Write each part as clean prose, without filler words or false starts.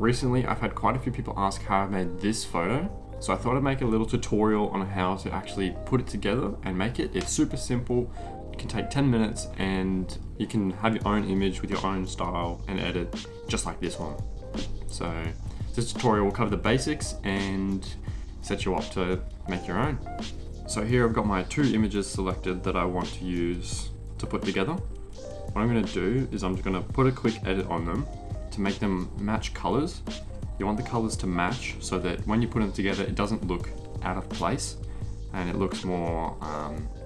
Recently, I've had quite a few people ask how I made this photo, so I thought I'd make a little tutorial on how to actually put it together and make it. It's super simple, it can take 10 minutes, and you can have your own image with your own style and edit just like this one. So this tutorial will cover the basics and set you up to make your own. So here I've got my 2 images selected that I want to use to put together. What I'm going to do is I'm just going to put a quick edit on them to make them match colors. You want the colors to match so that when you put them together it doesn't look out of place and it looks more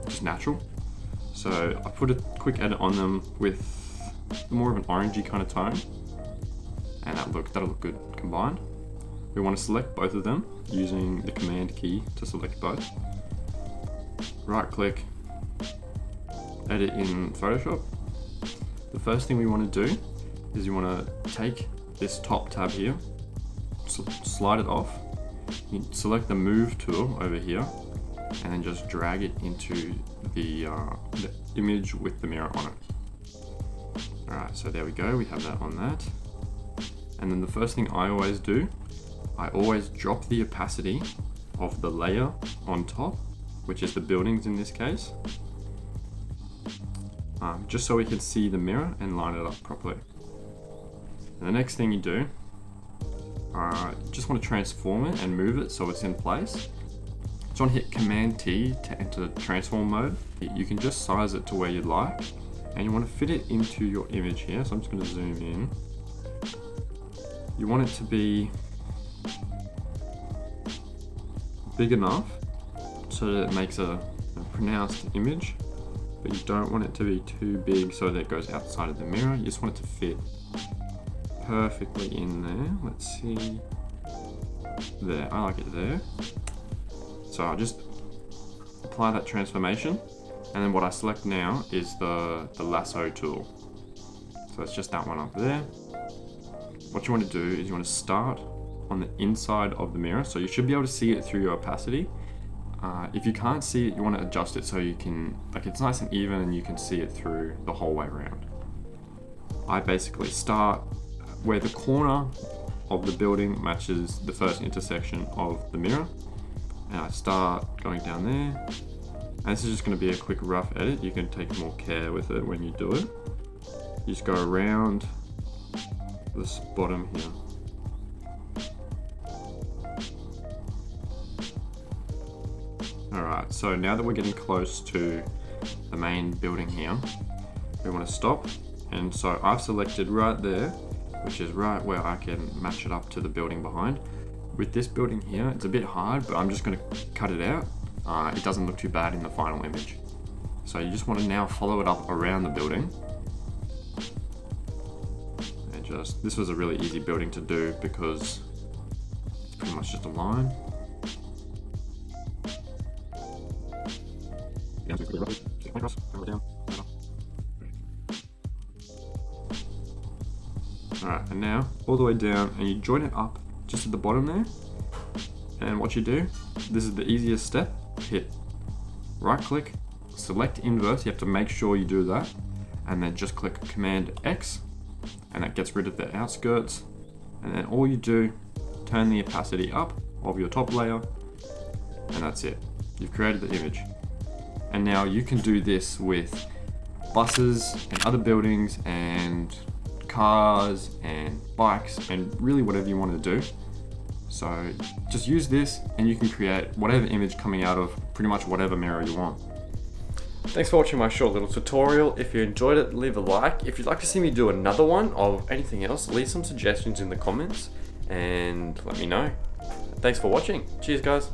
just natural. So I put a quick edit on them with more of an orangey kind of tone, and that'll look good combined. We want to select both of them using the command key to select both. Right click, edit in Photoshop. The first thing we want to do is you want to take this top tab here, slide it off, you select the move tool over here, and then just drag it into the image with the mirror on it. Alright, so there we go, we have that on that. And then the first thing I always do, I always drop the opacity of the layer on top, which is the buildings in this case, just so we can see the mirror and line it up properly. And the next thing you do, just want to transform it and move it so it's in place. Just want to hit Command T to enter transform mode. You can just size it to where you'd like, and you want to fit it into your image here. So I'm just going to zoom in. You want it to be big enough so that it makes a pronounced image, but you don't want it to be too big so that it goes outside of the mirror. You just want it to fit perfectly in there. Let's see. There, I like it there. So I'll just apply that transformation, and then what I select now is the lasso tool. So it's just that one up there. What you want to do is you want to start on the inside of the mirror, so you should be able to see it through your opacity. If you can't see it, you want to adjust it so you can, like, it's nice and even and you can see it through the whole way around. I basically start where the corner of the building matches the first intersection of the mirror, and I start going down there. And this is just going to be a quick rough edit. You can take more care with it when you do it. You just go around this bottom here. Alright, so now that we're getting close to the main building here, we want to stop. And so I've selected right there, which is right where I can match it up to the building behind. With this building here, it's a bit hard, but I'm just going to cut it out. It doesn't look too bad in the final image. So you just want to now follow it up around the building. And this was a really easy building to do because it's pretty much just a line. Alright, and now all the way down, and you join it up just at the bottom there. And what you do, this is the easiest step, hit right click, select inverse, you have to make sure you do that, and then just click Command X, and that gets rid of the outskirts. And then all you do, turn the opacity up of your top layer, and that's it. You've created the image. And now you can do this with buses and other buildings and cars and bikes and really whatever you want to do. So just use this and you can create whatever image coming out of pretty much whatever mirror you want. Thanks for watching my short little tutorial. If you enjoyed it, leave a like. If you'd like to see me do another one of anything else, leave some suggestions in the comments and let me know. Thanks for watching. Cheers, guys.